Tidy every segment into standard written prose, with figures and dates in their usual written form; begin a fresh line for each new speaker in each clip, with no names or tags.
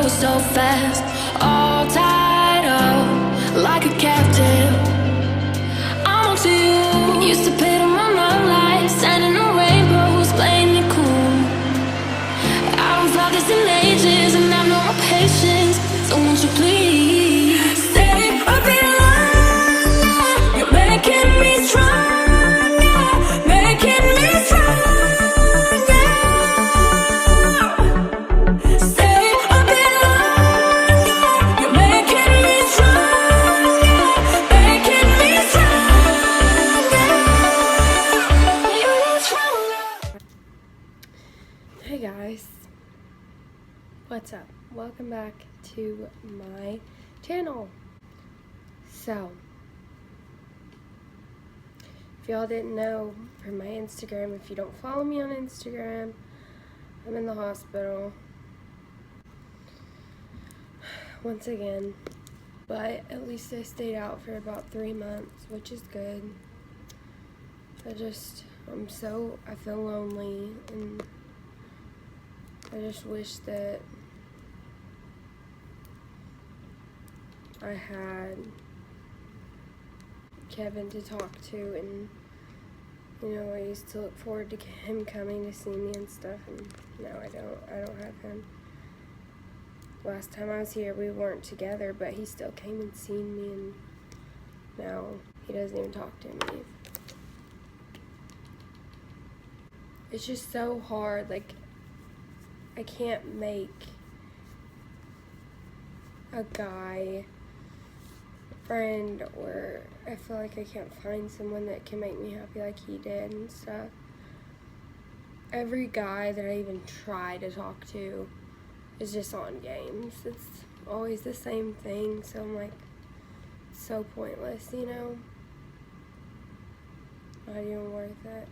was so fast, all tied up like a captive. I'm on to you. Used to pit on my life, sending the rainbows, playing it cool. I don't felt this in ages, and I've no more patience. So won't you please stay a bit longer? You're making me stronger, making me stronger.
Hey guys, what's up? Welcome back to my channel. So, if y'all didn't know from my Instagram, if you don't follow me on Instagram, I'm in the hospital once again, but at least I stayed out for about 3 months, which is good. I feel lonely, and I just wish that I had Kevin to talk to, and I used to look forward to him coming to see me and stuff, and now I don't have him. Last time I was here, we weren't together, but he still came and seen me, and now he doesn't even talk to me. It's just so hard, like, I can't make a guy friend, or I feel like I can't find someone that can make me happy like he did and stuff. Every guy that I even try to talk to is just on games. It's always the same thing, so I'm like, so pointless, Not even worth it.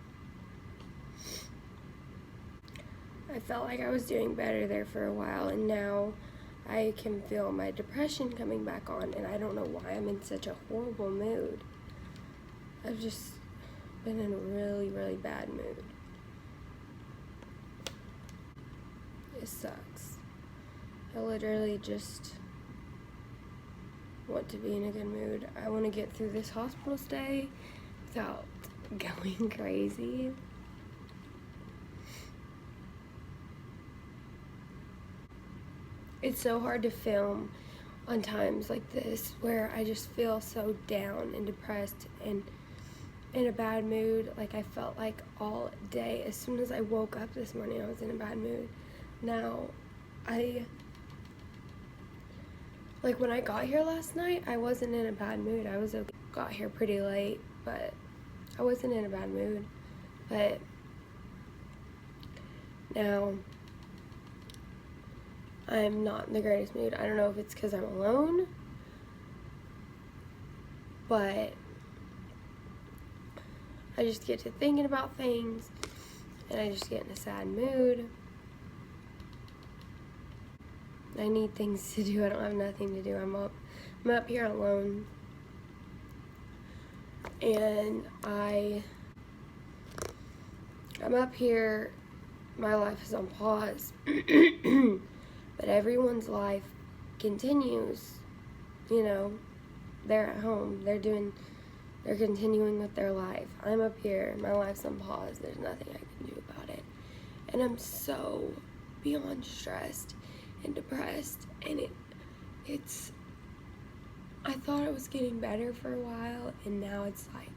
I felt like I was doing better there for a while, and now I can feel my depression coming back on, and I don't know why I'm in such a horrible mood. I've just been in a really, really bad mood. It sucks. I literally just want to be in a good mood. I want to get through this hospital stay without going crazy. It's so hard to film on times like this where I just feel so down and depressed and in a bad mood. Like, I felt like all day, as soon as I woke up this morning, I was in a bad mood. Now, when I got here last night, I wasn't in a bad mood. I was okay. Got here pretty late, but I wasn't in a bad mood. But now I'm not in the greatest mood. I don't know if it's because I'm alone, but I just get to thinking about things, and I just get in a sad mood. I need things to do. I don't have nothing to do. I'm up here alone, and I'm up here. My life is on pause. But everyone's life continues, they're at home, they're continuing with their life. I'm up here, my life's on pause, there's nothing I can do about it. And I'm so beyond stressed and depressed, and I thought it was getting better for a while, and now it's like,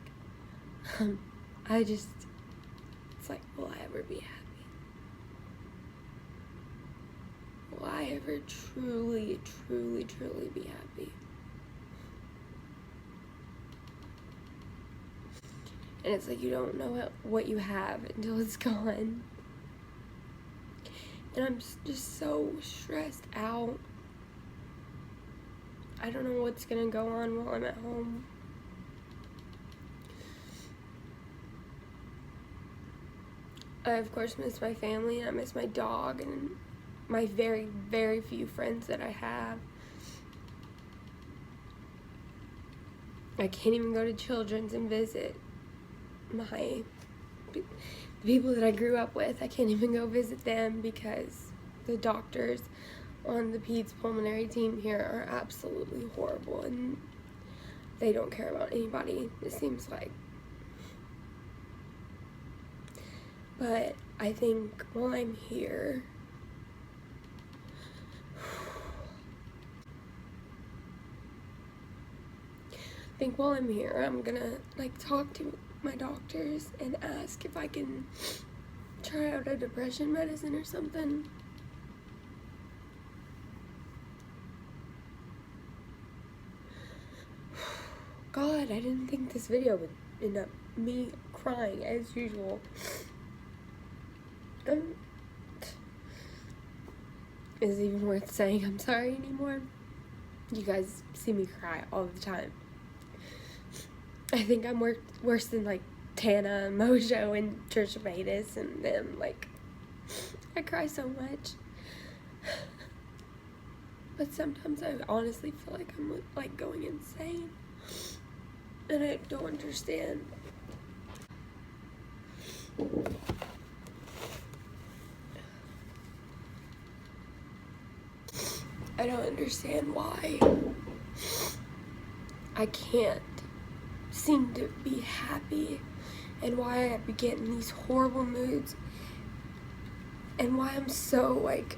it's like, will I ever be happy? Will I ever truly, truly, truly be happy? And it's like you don't know what you have until it's gone. And I'm just so stressed out. I don't know what's gonna go on while I'm at home. I, of course, miss my family, and I miss my dog, and my very, very few friends that I have. I can't even go to Children's and visit the people that I grew up with. I can't even go visit them because the doctors on the peds pulmonary team here are absolutely horrible, and they don't care about anybody, it seems like. But I think while I'm here, I'm gonna like talk to my doctors and ask if I can try out a depression medicine or something. God, I didn't think this video would end up me crying as usual. Is it even worth saying I'm sorry anymore? You guys see me cry all the time. I think I'm worse than like Tana Mongeau and Cherishing and them. Like, I cry so much. But sometimes I honestly feel like I'm like going insane. And I don't understand. I don't understand why I can't seem to be happy, and why I be getting these horrible moods, and why I'm so like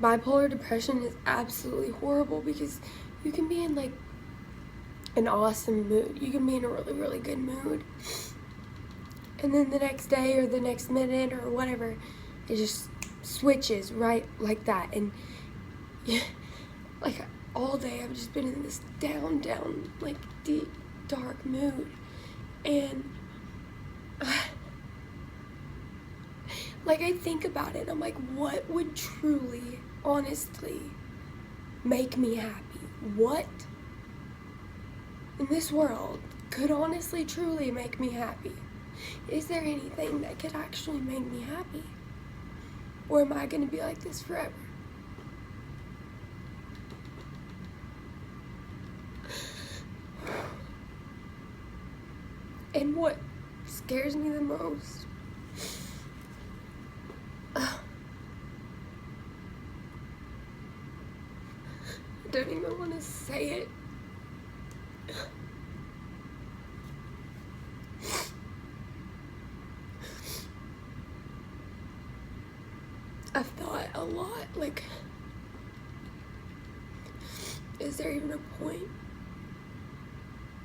bipolar depression is absolutely horrible, because you can be in like an awesome mood, you can be in a really, really good mood, and then the next day or the next minute or whatever, it just switches right like that. And like all day I've just been in this down like deep dark mood, and like I think about it, I'm like, what would truly honestly make me happy? What in this world could honestly truly make me happy? Is there anything that could actually make me happy? Or am I gonna be like this forever? And what scares me the most, I don't even want to say it. I've thought a lot, like, is there even a point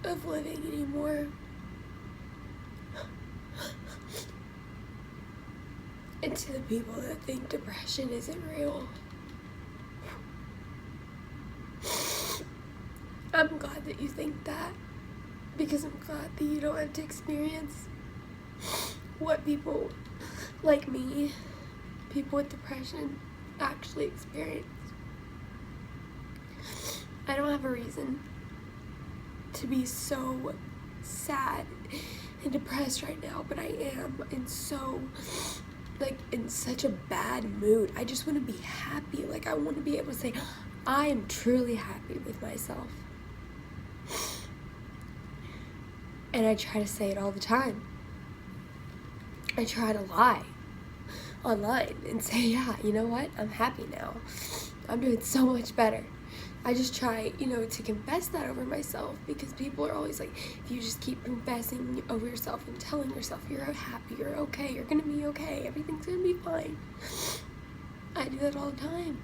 of living anymore? And to the people that think depression isn't real, I'm glad that you think that, because I'm glad that you don't have to experience what people like me, people with depression, actually experience. I don't have a reason to be so sad and depressed right now, but I am in such a bad mood. I just want to be happy. Like, I want to be able to say, I am truly happy with myself. And I try to say it all the time. I try to lie online and say, yeah, you know what? I'm happy now. I'm doing so much better. I just try, to confess that over myself, because people are always like, if you just keep confessing over yourself and telling yourself you're happy, you're okay, you're gonna be okay, everything's gonna be fine. I do that all the time.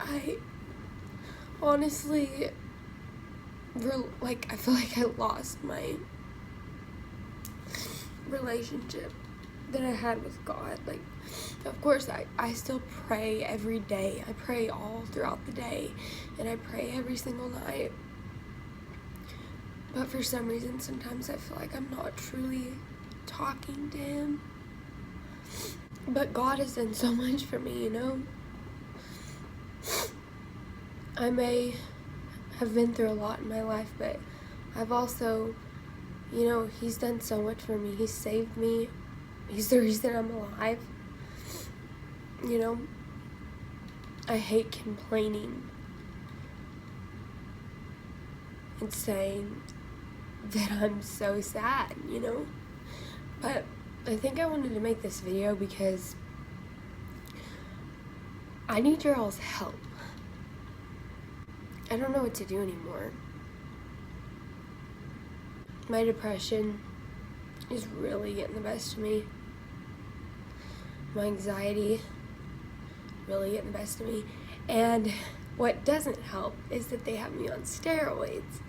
I honestly, I feel like I lost my relationship that I had with God. Like, of course, I still pray every day. I pray all throughout the day, and I pray every single night. But for some reason, sometimes I feel like I'm not truly talking to Him. But God has done so much for me, I may have been through a lot in my life, but I've also, He's done so much for me. He's saved me. He's the reason I'm alive. I hate complaining and saying that I'm so sad, you know? But I think I wanted to make this video because I need your all's help. I don't know what to do anymore. My depression is really getting the best of me. My anxiety really getting the best of me. And what doesn't help is that they have me on steroids.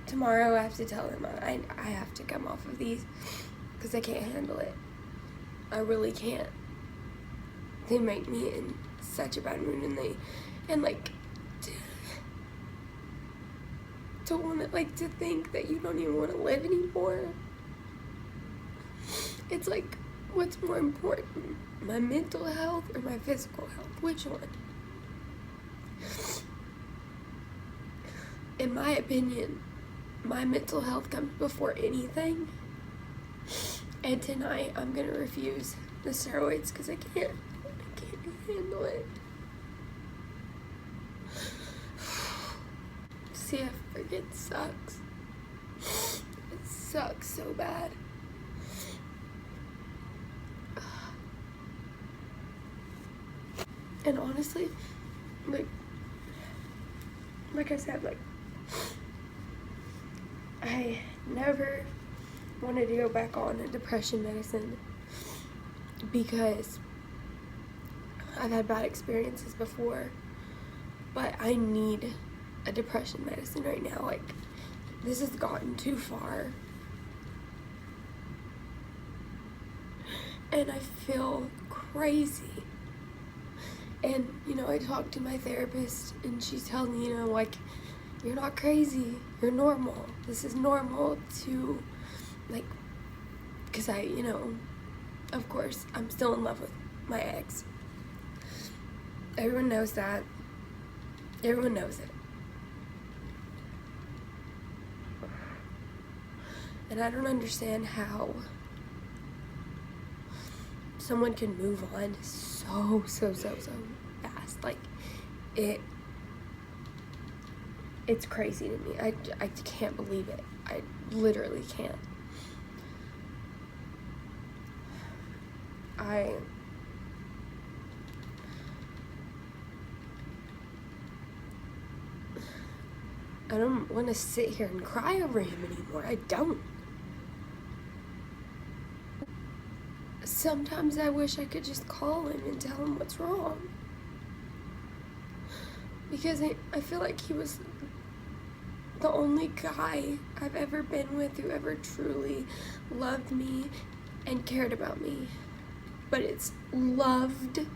Tomorrow I have to tell them I have to come off of these because I can't handle it. I really can't. They make me in such a bad mood, and don't want to think that you don't even want to live anymore. It's like, what's more important, my mental health or my physical health? Which one? In my opinion, my mental health comes before anything. And tonight I'm gonna refuse the steroids because I can't handle it. CF sucks. It sucks so bad. And honestly, like I said, I never wanted to go back on a depression medicine because I've had bad experiences before, but I need a depression medicine right now. This has gotten too far, and I feel crazy. And, I talked to my therapist, and she's telling me, you're not crazy, you're normal. This is normal to, because of course, I'm still in love with my ex. Everyone knows that. Everyone knows it. And I don't understand how someone can move on so fast. It's crazy to me. I can't believe it. I literally can't. I don't want to sit here and cry over him anymore. I don't. Sometimes I wish I could just call him and tell him what's wrong. Because I feel like he was the only guy I've ever been with who ever truly loved me and cared about me. But it's loved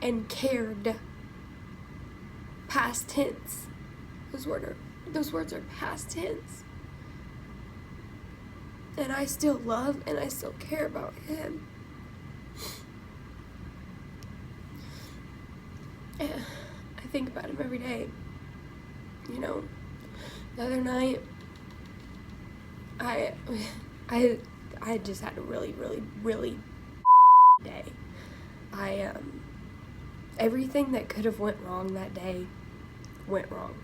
and cared. Past tense. Those words are past tense. And I still love and I still care about him. And I think about him every day. The other night, I just had a really day. Everything that could have went wrong that day went wrong.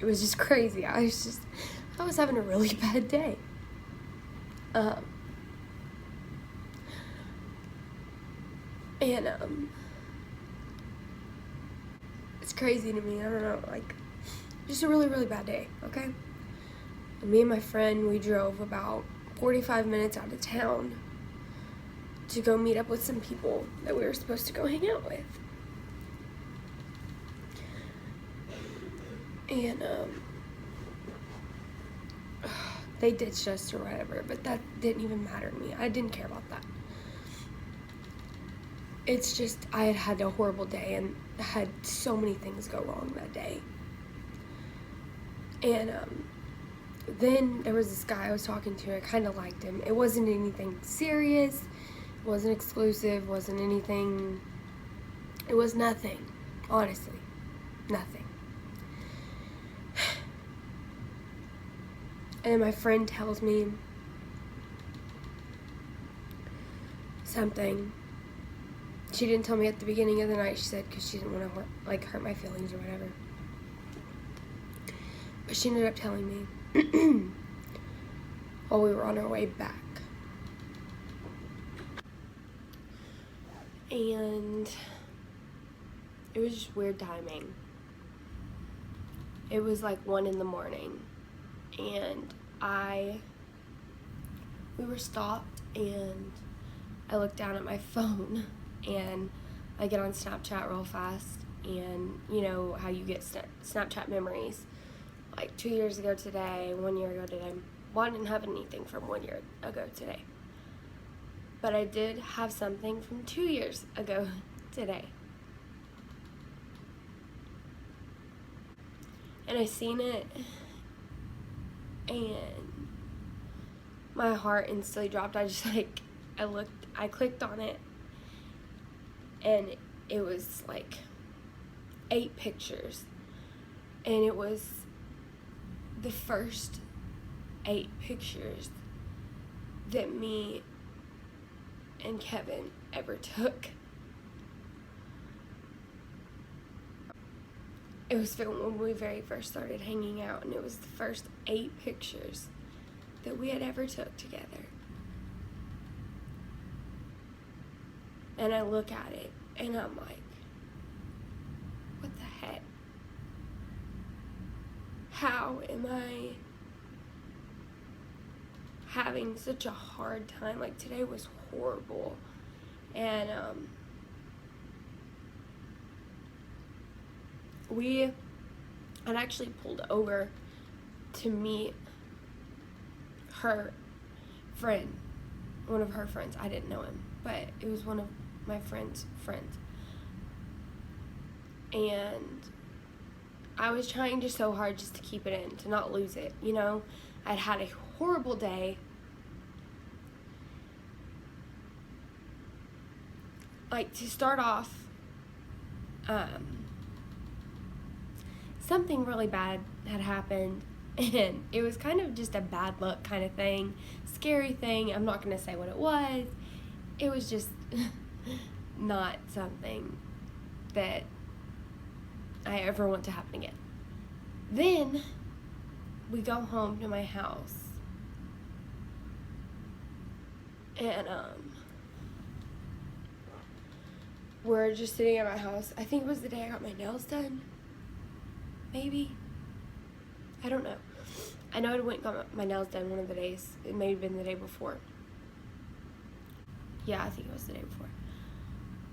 It was just crazy. I was having a really bad day. It's crazy to me. I don't know, just a really bad day, okay? And me and my friend, we drove about 45 minutes out of town to go meet up with some people that we were supposed to go hang out with. And, they ditched us or whatever, but that didn't even matter to me. I didn't care about that. It's just, I had a horrible day and had so many things go wrong that day. And, then there was this guy I was talking to. I kind of liked him. It wasn't anything serious. It wasn't exclusive. Wasn't anything. It was nothing. Honestly. Nothing. And my friend tells me something. She didn't tell me at the beginning of the night, she said, because she didn't want to hurt my feelings or whatever. But she ended up telling me while we were on our way back. And it was just weird timing. It was like 1 in the morning, and we were stopped, and I looked down at my phone, and I get on Snapchat real fast, and you know how you get Snapchat memories. Like 2 years ago today, 1 year ago today. Well, I didn't have anything from 1 year ago today. But I did have something from 2 years ago today. And I seen it, and my heart instantly dropped. I clicked on it, and it was like 8 pictures. And it was the first 8 pictures that me and Kevin ever took. It was filmed when we very first started hanging out, and it was the first 8 pictures that we had ever took together. And I look at it, and I'm like, what the heck? How am I having such a hard time? Like, today was horrible. And we had actually pulled over to meet her friend, one of her friends. I didn't know him, but it was one of my friend's friends. And I was trying just so hard just to keep it in, to not lose it, you know? I'd had a horrible day. Like, to start off, something really bad had happened, and it was kind of just a bad luck kind of thing, scary thing. I'm not going to say what it was. It was just not something that I ever want to happen again. Then we go home to my house, and we're just sitting at my house. I think it was the day I got my nails done. Maybe. I don't know. I know I went and got my nails done one of the days. It may have been the day before. Yeah, I think it was the day before.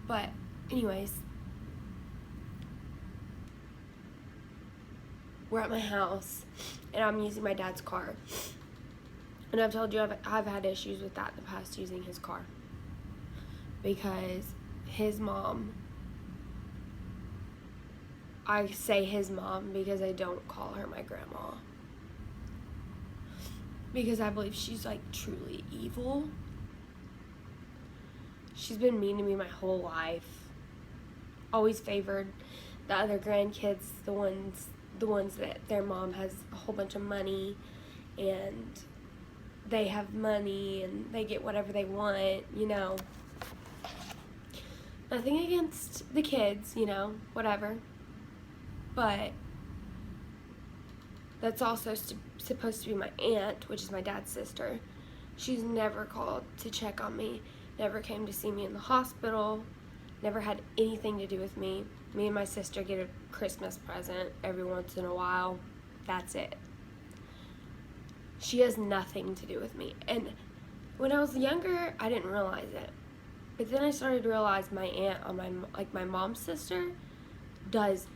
But anyways, we're at my house, and I'm using my dad's car. And I've told you I've had issues with that in the past, using his car. Because his mom, I say his mom because I don't call her my grandma. Because I believe she's like truly evil. She's been mean to me my whole life. Always favored the other grandkids, the ones that their mom has a whole bunch of money, and they have money and they get whatever they want, you know. Nothing against the kids, you know, whatever. But that's also supposed to be my aunt, which is my dad's sister. She's never called to check on me, never came to see me in the hospital, never had anything to do with me. Me and my sister get a Christmas present every once in a while. That's it. She has nothing to do with me. And when I was younger, I didn't realize it. But then I started to realize my aunt, on my mom's sister, does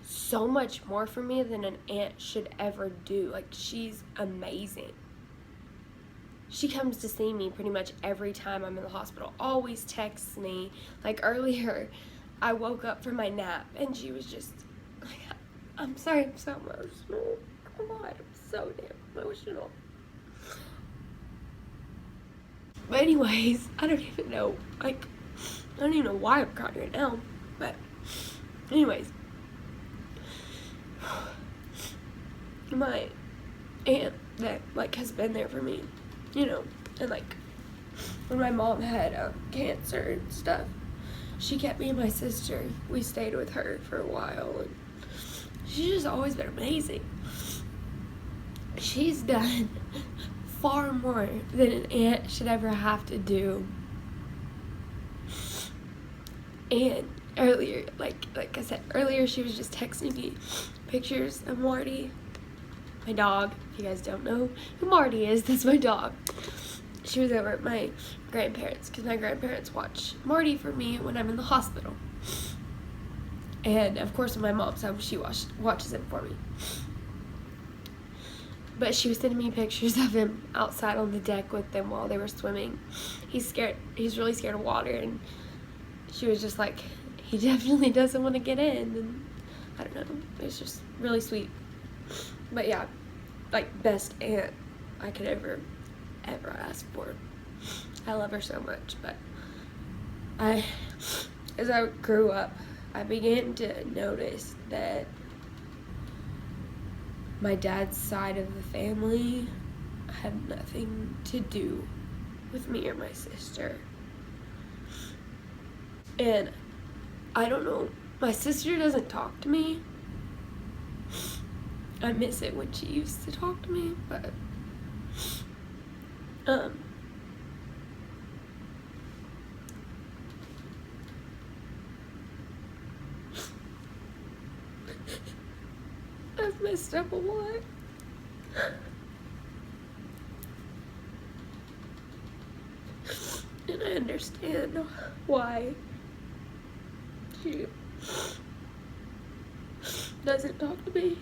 so much more for me than an aunt should ever do. Like, she's amazing. She comes to see me pretty much every time I'm in the hospital. Always texts me. Like, earlier, I woke up from my nap, and she was just like, I'm sorry, I'm so emotional. God, I'm so damn emotional. But anyways, I don't even know why I'm crying right now. But anyways, my aunt that has been there for me, you know, and when my mom had cancer and stuff, she kept me and my sister. We stayed with her for a while, and she's just always been amazing. She's done far more than an aunt should ever have to do. And earlier, like I said earlier, she was just texting me pictures of Marty, my dog. If you guys don't know who Marty is, that's my dog. She was over at my grandparents because my grandparents watch Marty for me when I'm in the hospital. And of course, when my mom's home, she watches him for me. But she was sending me pictures of him outside on the deck with them while they were swimming. He's scared. He's really scared of water, and she was just like, he definitely doesn't want to get in. And I don't know. It was just really sweet. But yeah, like, best aunt I could ever ask for. I love her so much. But as I grew up, I began to notice that my dad's side of the family had nothing to do with me or my sister. And I don't know, my sister doesn't talk to me. I miss it when she used to talk to me, but I've messed up a lot. And I understand why she doesn't talk to me.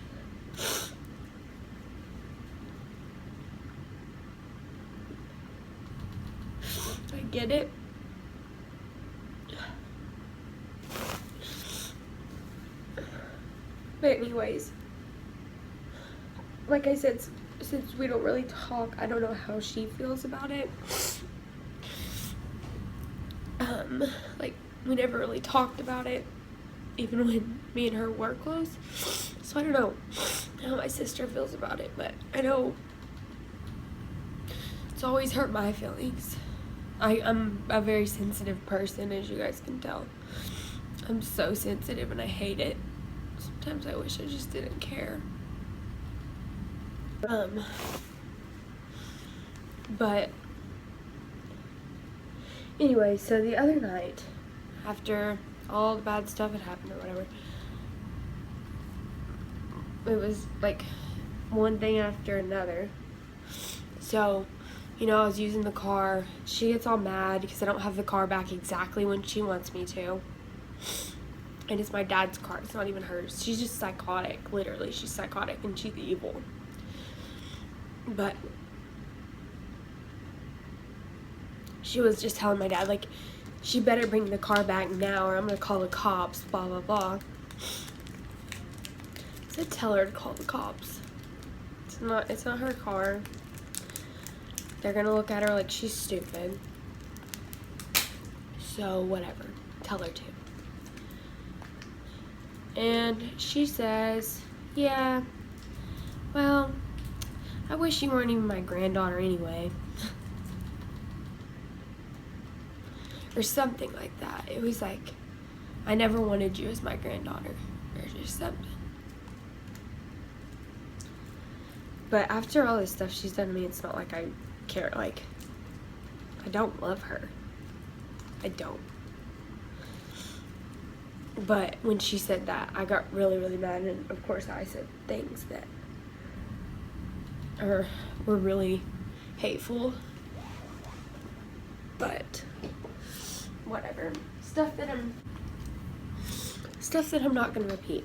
I get it. But anyways, like I said, since we don't really talk, I don't know how she feels about it. Like, we never really talked about it, even when me and her were close. So I don't know how my sister feels about it, but I know it's always hurt my feelings. I'm a very sensitive person, as you guys can tell. I'm so sensitive and I hate it. Sometimes I wish I just didn't care. But anyway, so the other night, after all the bad stuff had happened or whatever, it was like one thing after another. So, you know, I was using the car. She gets all mad because I don't have the car back exactly when she wants me to. And it's my dad's car. It's not even hers. She's just psychotic. Literally, she's psychotic and she's evil. But she was just telling my dad, like, she better bring the car back now or I'm gonna call the cops, blah, blah, blah. I said, tell her to call the cops. It's not her car. They're gonna look at her like she's stupid. So, whatever. Tell her to. And she says, yeah, well, I wish you weren't even my granddaughter anyway. Or something like that. It was like, I never wanted you as my granddaughter. Or just something. But after all this stuff she's done to me, it's not like I care. Like, I don't love her. I don't. But when she said that, I got really, really mad. And of course I said things that were really hateful. But whatever. Stuff that I'm not gonna repeat.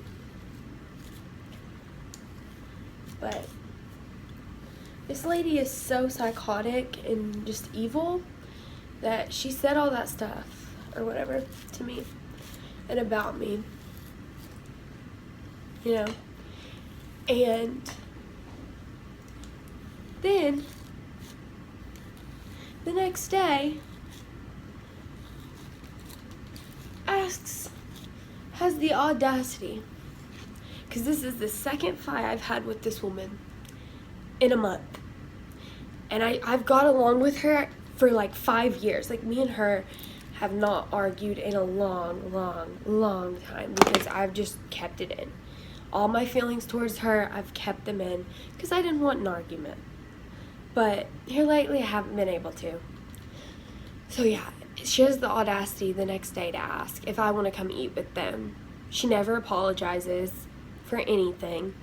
But this lady is so psychotic and just evil that she said all that stuff or whatever to me and about me, you know. And then the next day has the audacity, because this is the second fight I've had with this woman in a month, and I've got along with her for like 5 years. Like, me and her have not argued in a long time because I've just kept it in. All my feelings towards her, I've kept them in because I didn't want an argument. But here lately, I haven't been able to. So yeah, she has the audacity the next day to ask if I want to come eat with them. She never apologizes for anything.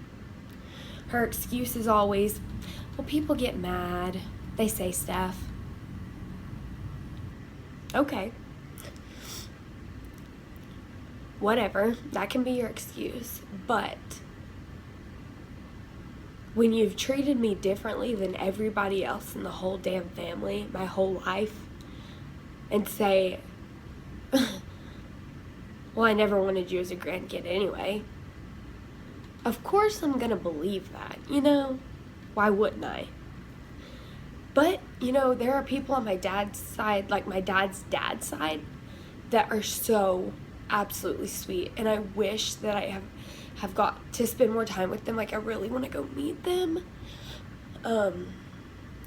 Her excuse is always, well, people get mad. They say stuff. Okay. Whatever. That can be your excuse. But when you've treated me differently than everybody else in the whole damn family, my whole life, and say, well, I never wanted you as a grandkid anyway. Of course I'm gonna believe that, you know? Why wouldn't I? But, you know, there are people on my dad's side, like my dad's dad's side, that are so absolutely sweet. And I wish that I have got to spend more time with them. Like, I really want to go meet them. I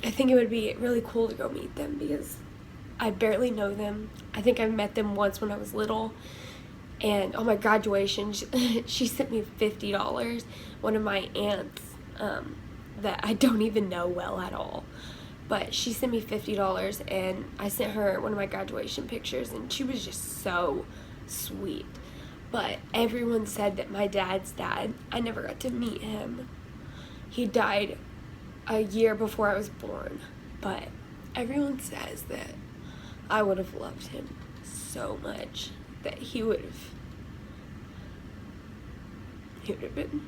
think it would be really cool to go meet them because I barely know them. I think I met them once when I was little. And on my graduation, she sent me $50. One of my aunts that I don't even know well at all. But she sent me $50 and I sent her one of my graduation pictures and she was just so sweet. But everyone said that my dad's dad, I never got to meet him. He died a year before I was born. But everyone says that I would have loved him so much. That he would have been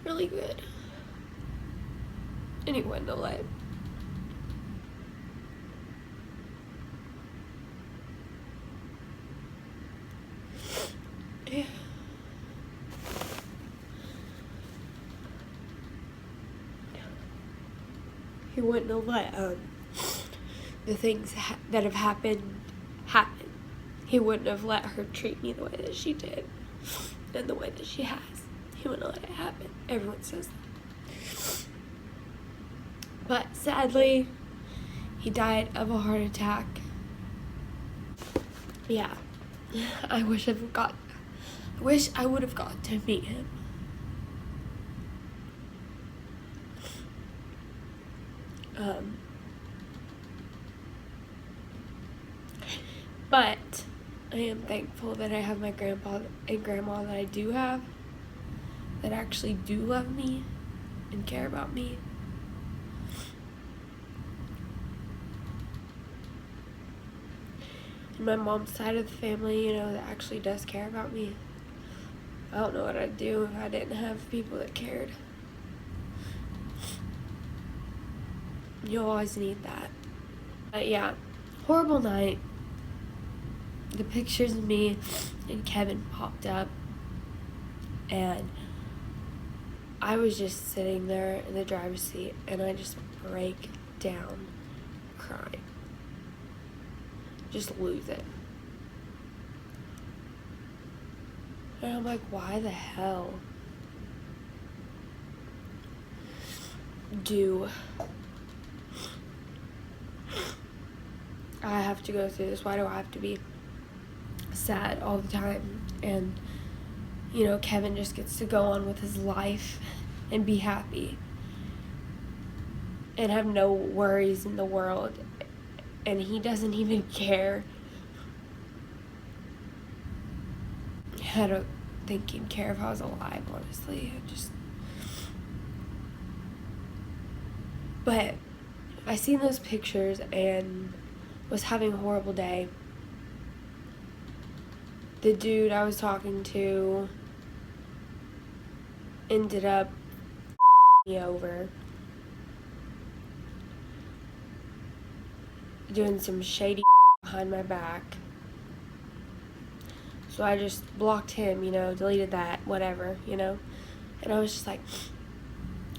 really good. And he wouldn't have let. Yeah. He wouldn't have let the things that have happened happen. He wouldn't have let her treat me the way that she did and the way that she has. He wouldn't let it happen. Everyone says that. But sadly, he died of a heart attack. Yeah, I wish I would have got to meet him. But I am thankful that I have my grandpa and grandma that I do have, that actually do love me and care about me. And my mom's side of the family, you know, that actually does care about me. I don't know what I'd do if I didn't have people that cared. You always need that. But yeah, horrible night. The pictures of me and Kevin popped up, and I was just sitting there in the driver's seat, and I just break down crying. Just lose it. And I'm like, why the hell do I have to go through this? Why do I have to be sad all the time? And, you know, Kevin just gets to go on with his life and be happy and have no worries in the world, and he doesn't even care. I don't think he'd care if I was alive, honestly. But I seen those pictures and was having a horrible day. The dude I was talking to ended up me over, doing some shady behind my back. So I just blocked him, you know, deleted that, whatever, you know. And I was just like,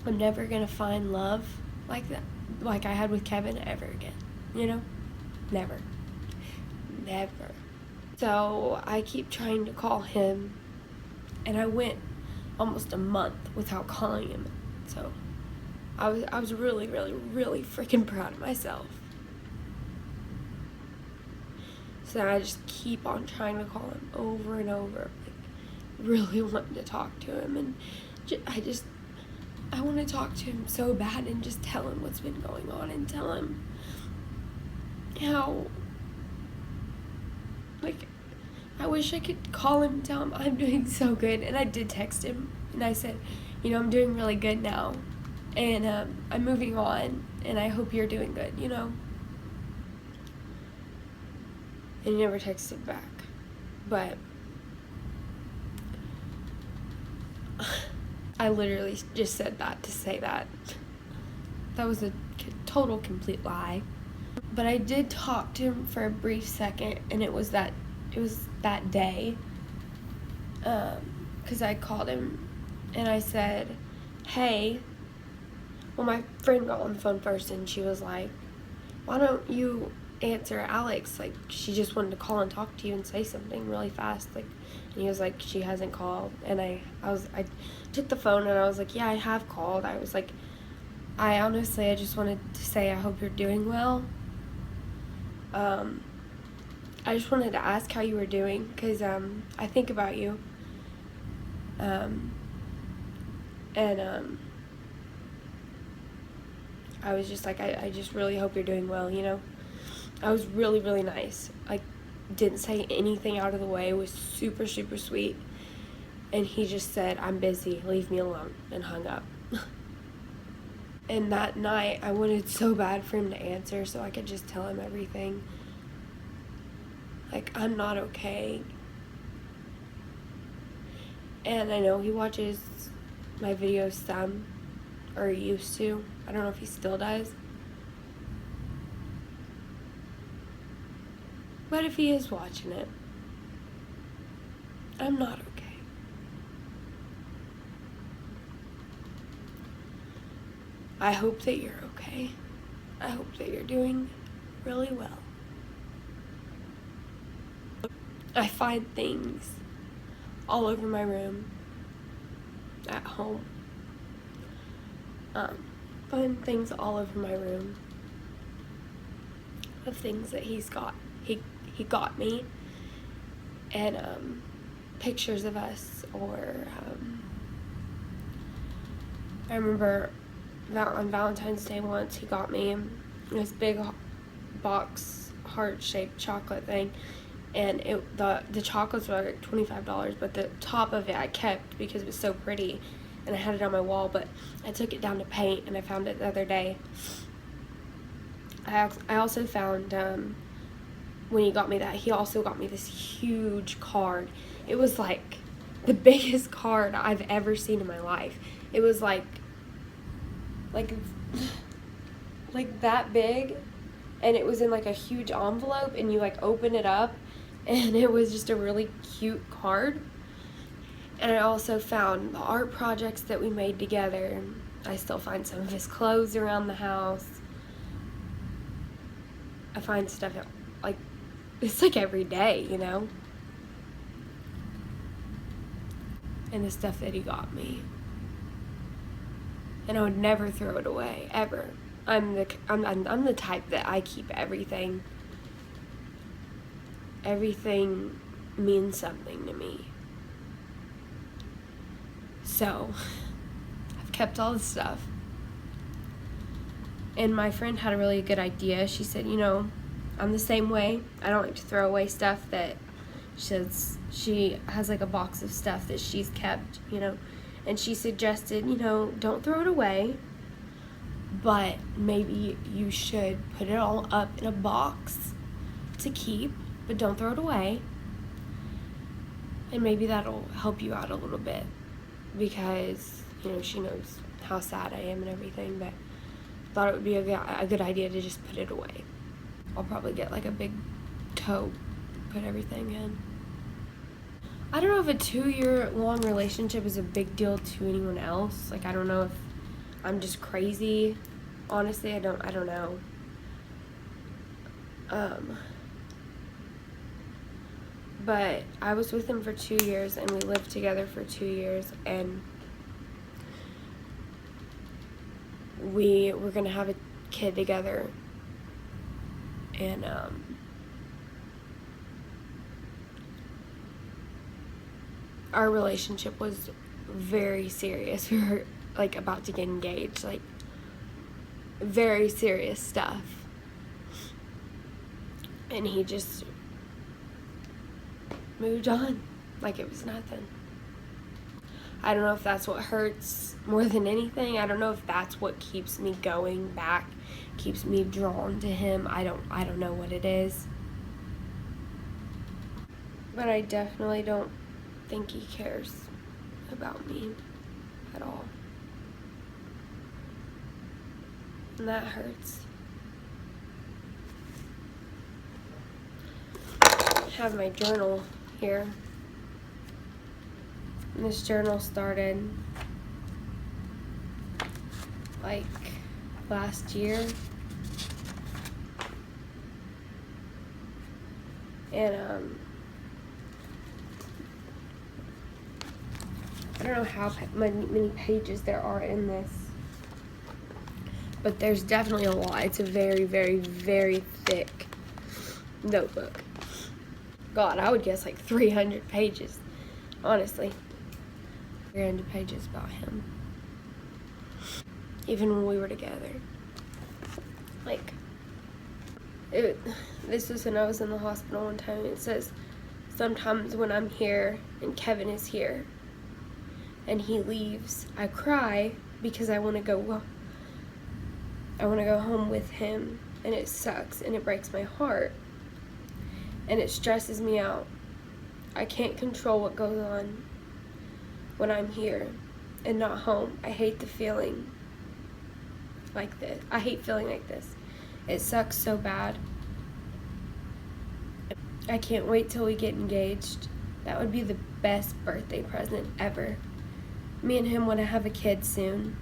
I'm never gonna find love like that, like I had with Kevin, ever again, you know? Never. So I keep trying to call him, and I went almost a month without calling him. So I was really, really, really freaking proud of myself. So I just keep on trying to call him over and over, like, really wanting to talk to him, and I want to talk to him so bad and just tell him what's been going on and tell him how, like, I wish I could call him and tell him I'm doing so good. And I did text him and I said, you know, I'm doing really good now, and I'm moving on, and I hope you're doing good, you know. And he never texted back. But I literally just said that to say that. That was a total complete lie. But I did talk to him for a brief second, and it was that day. 'Cause I called him and I said, hey, well, my friend got on the phone first, and she was like, why don't you answer Alex? Like, she just wanted to call and talk to you and say something really fast. Like, and he was like, she hasn't called. And I took the phone and I was like, yeah, I have called. I was like, I just wanted to say I hope you're doing well. I just wanted to ask how you were doing, because I think about you. I was just like, I just really hope you're doing well, you know. I was really, really nice. Like, didn't say anything out of the way. It was super, super sweet. And he just said, I'm busy, leave me alone, and hung up. And that night, I wanted so bad for him to answer so I could just tell him everything. Like, I'm not okay. And I know he watches my videos some, or he used to. I don't know if he still does. But if he is watching it, I'm not okay. I hope that you're okay. I hope that you're doing really well. I find things all over my room at home. Find things all over my room of things that he's got. He got me, and pictures of us, or I remember on Valentine's Day once he got me this big box heart-shaped chocolate thing, and the chocolates were like $25, but the top of it I kept because it was so pretty, and I had it on my wall. But I took it down to paint, and I found it the other day. I also found when he got me that, he also got me this huge card. It was like the biggest card I've ever seen in my life. It was like that big, and it was in like a huge envelope, and you like open it up, and it was just a really cute card. And I also found the art projects that we made together. I still find some of his clothes around the house. I find stuff like, it's like every day, you know? And the stuff that he got me. And I would never throw it away, ever. I'm the type that I keep everything. Everything means something to me. So, I've kept all the stuff. And my friend had a really good idea. She said, you know, I'm the same way. I don't like to throw away stuff that she has like a box of stuff that she's kept, you know. And she suggested, you know, don't throw it away, but maybe you should put it all up in a box to keep, but don't throw it away. And maybe that'll help you out a little bit, because, you know, she knows how sad I am and everything, but thought it would be a good idea to just put it away. I'll probably get like a big tote, put everything in. I don't know if a 2-year-long relationship is a big deal to anyone else. Like, I don't know if I'm just crazy. Honestly, I don't know. But I was with him for 2 years, and we lived together for 2 years, and we were gonna have a kid together, and our relationship was very serious. We were like about to get engaged, like very serious stuff, and he just moved on like it was nothing. I don't know if that's what hurts more than anything. I don't know if that's what keeps me going back, keeps me drawn to him. I don't know what it is. But I definitely don't think he cares about me at all. And that hurts. I have my journal here. And this journal started like last year. And I don't know how many pages there are in this, but there's definitely a lot. It's a very, very, very thick notebook. God, I would guess like 300 pages, honestly. 300 pages about him. Even when we were together. Like, this was when I was in the hospital one time. It says, sometimes when I'm here and Kevin is here and he leaves, I cry because I want to go home with him, and it sucks and it breaks my heart and it stresses me out. I can't control what goes on when I'm here and not home. I hate the feeling like this. I hate feeling like this. It sucks so bad. I can't wait till we get engaged. That would be the best birthday present ever. Me and him want to have a kid soon,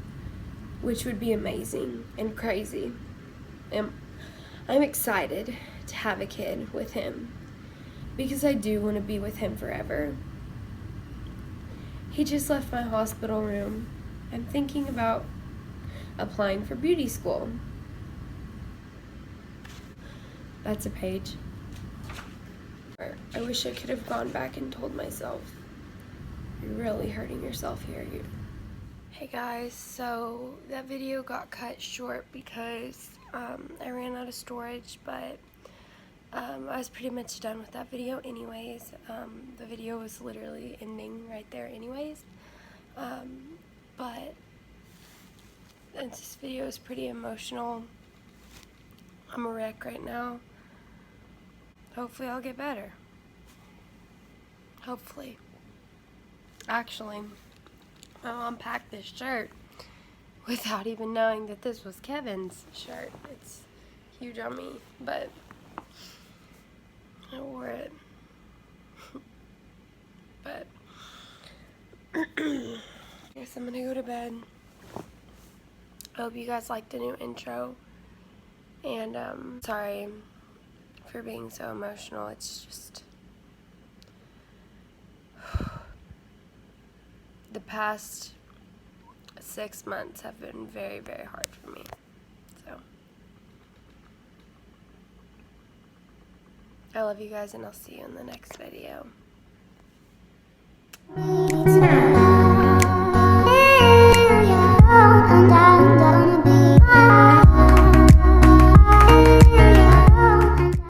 which would be amazing and crazy. And I'm excited to have a kid with him because I do want to be with him forever. He just left my hospital room. I'm thinking about applying for beauty school. That's a page. I wish I could have gone back and told myself, you're really hurting yourself here. Hey guys, so that video got cut short because I ran out of storage, but I was pretty much done with that video anyways. The video was literally ending right there anyways. But this video is pretty emotional. I'm a wreck right now. Hopefully I'll get better. Hopefully. Actually, I'll unpack this shirt without even knowing that this was Kevin's shirt. It's huge on me, but I wore it. But I guess I'm gonna go to bed. I hope you guys liked the new intro. And sorry for being so emotional. It's just the past 6 months have been very, very hard for me. So I love you guys, and I'll see you in the next video.